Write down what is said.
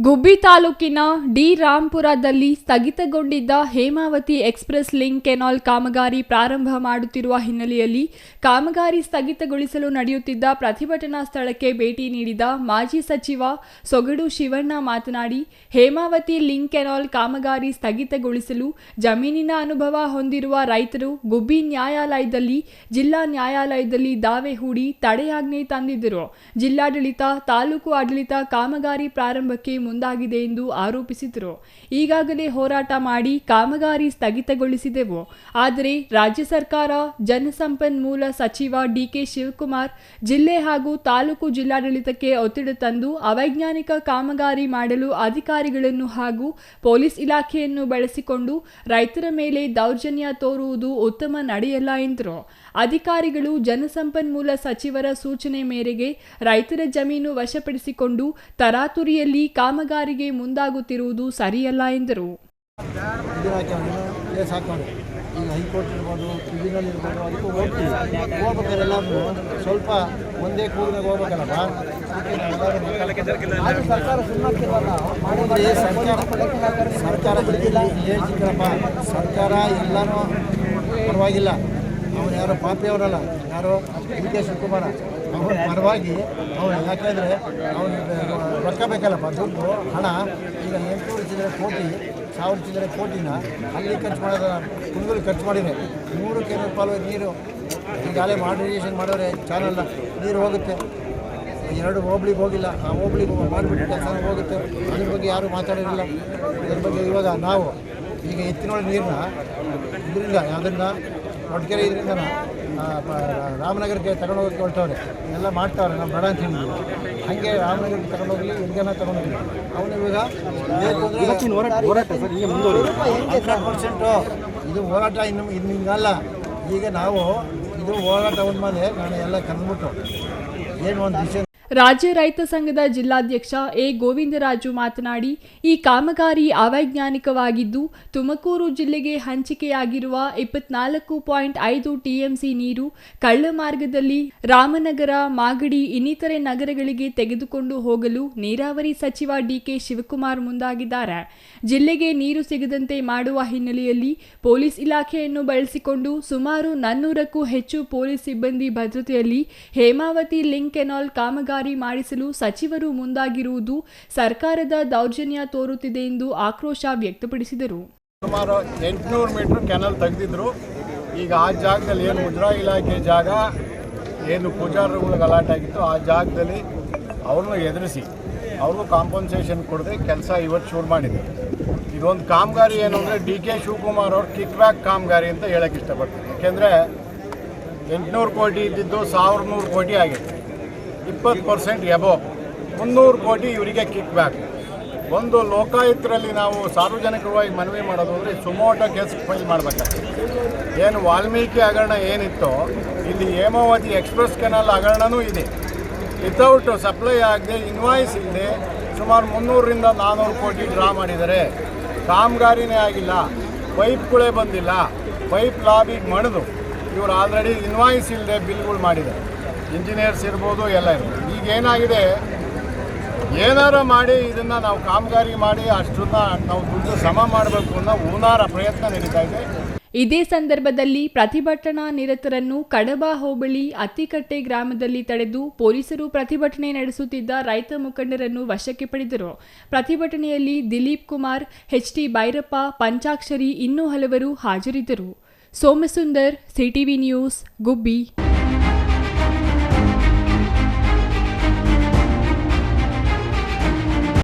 ಗುಬ್ಬಿ ತಾಲೂಕಿನ ಡಿ ರಾಂಪುರದಲ್ಲಿ ಸ್ಥಗಿತಗೊಂಡಿದ್ದ ಹೇಮಾವತಿ ಎಕ್ಸ್‌ಪ್ರೆಸ್ ಲಿಂಕ್ ಕೆನಾಲ್ ಕಾಮಗಾರಿ ಪ್ರಾರಂಭ ಮಾಡುತ್ತಿರುವ ಹಿನ್ನೆಲೆಯಲ್ಲಿ ಕಾಮಗಾರಿ ಸ್ಥಗಿತಗೊಳಿಸಲು ನಡೆಯುತ್ತಿದ್ದ ಪ್ರತಿಭಟನಾ ಸ್ಥಳಕ್ಕೆ ಭೇಟಿ ನೀಡಿದ ಮಾಜಿ ಸಚಿವ ಸೊಗಡು ಶಿವಣ್ಣ ಮಾತನಾಡಿ, ಹೇಮಾವತಿ ಲಿಂಕ್ ಕೆನಾಲ್ ಕಾಮಗಾರಿ ಸ್ಥಗಿತಗೊಳಿಸಲು ಜಮೀನಿನ ಅನುಭವ ಹೊಂದಿರುವ ರೈತರು ಗುಬ್ಬಿ ನ್ಯಾಯಾಲಯದಲ್ಲಿ, ಜಿಲ್ಲಾ ನ್ಯಾಯಾಲಯದಲ್ಲಿ ದಾವೆ ಹೂಡಿ ತಡೆಯಾಜ್ಞೆ ತಂದಿದ್ದರು. ಜಿಲ್ಲಾಡಳಿತ, ತಾಲೂಕು ಆಡಳಿತ ಕಾಮಗಾರಿ ಪ್ರಾರಂಭಕ್ಕೆ ಮುಂದಾಗಿದೆ ಎಂದು ಆರೋಪಿಸಿದರು. ಈಗಾಗಲೇ ಹೋರಾಟ ಮಾಡಿ ಕಾಮಗಾರಿ ಸ್ಥಗಿತಗೊಳಿಸಿದೆವು. ಆದರೆ ರಾಜ್ಯ ಸರ್ಕಾರ, ಜಲಸಂಪನ್ಮೂಲ ಸಚಿವ ಡಿಕೆ ಶಿವಕುಮಾರ್ ಜಿಲ್ಲೆ ಹಾಗೂ ತಾಲೂಕು ಜಿಲ್ಲಾಡಳಿತಕ್ಕೆ ಒತ್ತಡ ತಂದು ಅವೈಜ್ಞಾನಿಕ ಕಾಮಗಾರಿ ಮಾಡಲು ಅಧಿಕಾರಿಗಳನ್ನು ಹಾಗೂ ಪೊಲೀಸ್ ಇಲಾಖೆಯನ್ನು ಬಳಸಿಕೊಂಡು ರೈತರ ಮೇಲೆ ದೌರ್ಜನ್ಯ ತೋರುವುದು ಉತ್ತಮ ನಡೆಯಲ್ಲ ಎಂದರು. ಅಧಿಕಾರಿಗಳು ಜಲಸಂಪನ್ಮೂಲ ಸಚಿವರ ಸೂಚನೆ ಮೇರೆಗೆ ರೈತರ ಜಮೀನು ವಶಪಡಿಸಿಕೊಂಡು ತರಾತುರಿಯಲ್ಲಿ ಕಾಮಗಾರಿಗೆ ಮುಂದಾಗುತ್ತಿರುವುದು ಸರಿಯಲ್ಲ ಎಂದರು. ಈಗ ಹೈಕೋರ್ಟ್ ಇರ್ಬೋದು, ಟ್ರಿಬ್ಯುನಲ್ ಇರ್ಬೋದು, ಅದಕ್ಕೂ ಹೋಗ್ಬೇಕಾರೆಲ್ಲ ಸ್ವಲ್ಪ ಒಂದೇ ಕೂಗಿನಾಗ ಹೋಗ್ಬೇಕಲ್ಲಪ್ಪ. ಸರ್ಕಾರ ಹೇಳ್ತಿದ್ರಪ್ಪ, ಸರ್ಕಾರ ಎಲ್ಲನೂ ಪರವಾಗಿಲ್ಲ. ಅವನು ಯಾರೋ ಪಾಪಿಯವರಲ್ಲ, ಯಾರೋ ಡಿ.ಕೆ. ಶಿವಕುಮಾರ ಅವನ ಪರವಾಗಿ ಅವನು. ಯಾಕೆಂದರೆ ಅವನು ರೊಕ್ಕ ಬೇಕಲ್ಲಪ್ಪ, ದುಡ್ಡು ಹಣ. ಈಗ 800 ಚಿಲ್ಲರೆ ಕೋಟಿ, 1000 ಚಿಲ್ಲರೆ ಕೋಟಿನ ಅಲ್ಲಿ ಖರ್ಚು ಮಾಡೋದ ಕುಂದೂರು ಖರ್ಚು ಮಾಡಿದರೆ 100 ಕೆರೆ ಪಾಲು ನೀರು ಈಗಾಗಲೇ ಮಾಡ್ರಿಗೇಷನ್ ಮಾಡೋರೆ. ಚಾನಲ್ ನೀರು ಹೋಗುತ್ತೆ, 2 ಹೋಬ್ಳಿಗೆ ಹೋಗಿಲ್ಲ, ಆ ಹೋಬ್ಳಿಗೆ ಮಾಡಿಬಿಟ್ಟು ಕೆಲಸ ಹೋಗುತ್ತೆ. ಅದ್ರ ಬಗ್ಗೆ ಯಾರೂ ಮಾತಾಡೋದಿಲ್ಲ. ಅದ್ರ ಬಗ್ಗೆ ಇವಾಗ ನಾವು ಈಗ ಎತ್ತಿನೊಳಗೆ ನೀರನ್ನ ಇದರಿಂದ ಅದನ್ನು ಒಡ್ಕೆರೆ ಇದರಿಂದ ರಾಮನಗರಕ್ಕೆ ತಗೊಂಡೋಗಕ್ಕೆ ಹೊರಟವ್ರೆ. ಎಲ್ಲ ಮಾಡ್ತಾವ್ರೆ, ನಾವು ಬೇಡ ಅಂತ ಹೇಳಿದ್ವಿ. ಹಾಗೆ ರಾಮನಗರಕ್ಕೆ ತಗೊಂಡೋಗಲಿ, ಎಲ್ಲಿಗೆಲ್ಲ ತಗೊಂಡೋಗಲಿ. ಅವನು ಇವಾಗ ಬೇಕು ಅಂದರೆ 100% ಇದು ಹೋರಾಟ ಇನ್ನು ಹಿಂಗಲ್ಲ. ಈಗ ನಾವು ಇದು ಹೋರಾಟ ಮೇಲೆ ನಾನು ಎಲ್ಲ ಕರೆದ್ಬಿಟ್ಟು ಏನು ಒಂದು ದಿಶೆ. ರಾಜ್ಯ ರೈತ ಸಂಘದ ಜಿಲ್ಲಾಧ್ಯಕ್ಷ ಎ. ಗೋವಿಂದರಾಜು ಮಾತನಾಡಿ, ಈ ಕಾಮಗಾರಿ ಅವೈಜ್ಞಾನಿಕವಾಗಿದ್ದು ತುಮಕೂರು ಜಿಲ್ಲೆಗೆ ಹಂಚಿಕೆಯಾಗಿರುವ 24.5 ಟಿಎಂಸಿ ನೀರು ಕಳ್ಳ ಮಾರ್ಗದಲ್ಲಿ ರಾಮನಗರ, ಮಾಗಡಿ ಇನ್ನಿತರೆ ನಗರಗಳಿಗೆ ತೆಗೆದುಕೊಂಡು ಹೋಗಲು ನೀರಾವರಿ ಸಚಿವ ಡಿಕೆ ಶಿವಕುಮಾರ್ ಮುಂದಾಗಿದ್ದಾರೆ. ಜಿಲ್ಲೆಗೆ ನೀರು ಸಿಗದಂತೆ ಮಾಡುವ ಹಿನ್ನೆಲೆಯಲ್ಲಿ ಪೊಲೀಸ್ ಇಲಾಖೆಯನ್ನು ಬಳಸಿಕೊಂಡು ಸುಮಾರು 400ಕ್ಕೂ ಹೆಚ್ಚು ಪೊಲೀಸ್ ಸಿಬ್ಬಂದಿ ಭದ್ರತೆಯಲ್ಲಿ ಹೇಮಾವತಿ ಲಿಂಕ್ ಕೆನಾಲ್ ಕಾಮಗಾರಿ ಮಾಡಿಸಲು ಸಚಿವರು ಮುಂದಾಗಿರುವುದು ಸರ್ಕಾರದ ದೌರ್ಜನ್ಯ ತೋರುತ್ತಿದೆ ಎಂದು ಆಕ್ರೋಶ ವ್ಯಕ್ತಪಡಿಸಿದರು. ಸುಮಾರು 800 ಮೀಟರ್ ಕೆನಾಲ್ ತೆಗೆದಿದ್ರು. ಈಗ ಆ ಜಾಗದಲ್ಲಿ ಏನು ಮುಜರಾಯಿ ಇಲಾಖೆ ಜಾಗ, ಏನು ಪೂಜಾರಗಳು ಗಲಾಟೆ ಆಗಿತ್ತು, ಆ ಜಾಗದಲ್ಲಿ ಅವ್ರನ್ನ ಎದುರಿಸಿ ಅವ್ರಿಗೂ ಕಾಂಪನ್ಸೇಷನ್ ಕೊಡದೆ ಕೆಲಸ ಇವತ್ತು ಶುರು ಮಾಡಿದೆ. ಇದೊಂದು ಕಾಮಗಾರಿ ಏನು ಅಂದರೆ ಡಿ.ಕೆ. ಶಿವಕುಮಾರ್ ಅವ್ರ ಕಿಕ್ ಬ್ಯಾಕ್ ಕಾಮಗಾರಿ ಅಂತ ಹೇಳಕ್ಕೆ ಇಷ್ಟಪಡ್ತೀನಿ. ಯಾಕೆಂದರೆ 800 ಕೋಟಿ ಇದ್ದಿದ್ದು 1100 ಕೋಟಿ ಆಗಿದೆ. 20% ಎಬೋ 300 ಕೋಟಿ ಇವರಿಗೆ ಕಿಕ್ ಬ್ಯಾಕ್. ಒಂದು ಲೋಕಾಯುಕ್ತರಲ್ಲಿ ನಾವು ಸಾರ್ವಜನಿಕವಾಗಿ ಮನವಿ ಮಾಡೋದು ಅಂದರೆ ಸುಮೋಟೋ ಕೇಸ್ ಫೈಲ್ ಮಾಡಬೇಕಾಗ್ತದೆ. ಏನು ವಾಲ್ಮೀಕಿ ಹಗರಣ ಏನಿತ್ತೋ ಇಲ್ಲಿ ಹೇಮಾವತಿ ಎಕ್ಸ್‌ಪ್ರೆಸ್ ಕೆನಾಲ್ ಹಗರಣನೂ ಇದೆ. ವಿತೌಟ್ ಸಪ್ಲೈ ಆಗದೆ, ಇನ್ವಾಯ್ಸ್ ಇಲ್ಲದೆ ಸುಮಾರು 300ರಿಂದ 400 ಕೋಟಿ ಡ್ರಾ ಮಾಡಿದ್ದಾರೆ. ಕಾಮಗಾರಿನೇ ಆಗಿಲ್ಲ, ಪೈಪ್ಗಳೇ ಬಂದಿಲ್ಲ. ಪೈಪ್ ಲಾಬಿಗೆ ಮಣಿದು ಇವರು ಆಲ್ರೆಡಿ ಇನ್ವಾಯ್ಸ್ ಇಲ್ಲದೆ ಬಿಲ್ಗಳು ಮಾಡಿದ್ದಾರೆ. ಇಂಜಿನಿಯರ್ಸ್ ಇರ್ಬೋದು, ಎಲ್ಲ ಇರ್ಬೋದು. ಈಗ ಏನಾಗಿದೆ, ಏನಾರ ಮಾಡಿ ಇದನ್ನು ನಾವು ಕಾಮಗಾರಿ ಮಾಡಿ ಅಷ್ಟನ್ನ ನಾವು ದುಡ್ಡು ಸಮ ಮಾಡಬೇಕು ಅನ್ನೋ ಹೂನಾರ ಪ್ರಯತ್ನ ನಡೀತಾ ಇದೆ. ಇದೇ ಸಂದರ್ಭದಲ್ಲಿ ಪ್ರತಿಭಟನಾ ನಿರತರನ್ನು ಕಡಬ ಹೋಬಳಿ ಅತ್ತಿಕಟ್ಟೆ ಗ್ರಾಮದಲ್ಲಿ ತಡೆದು ಪೊಲೀಸರು ಪ್ರತಿಭಟನೆ ನಡೆಸುತ್ತಿದ್ದ ರೈತ ಮುಖಂಡರನ್ನು ವಶಕ್ಕೆ ಪಡೆದರು. ಪ್ರತಿಭಟನೆಯಲ್ಲಿ ದಿಲೀಪ್ ಕುಮಾರ್, ಎಚ್.ಟಿ. ಭೈರಪ್ಪ, ಪಂಚಾಕ್ಷರಿ ಇನ್ನೂ ಹಲವರು ಹಾಜರಿದ್ದರು. ಸೋಮಸುಂದರ್, ಸಿಟಿವಿ ನ್ಯೂಸ್, ಗುಬ್ಬಿ.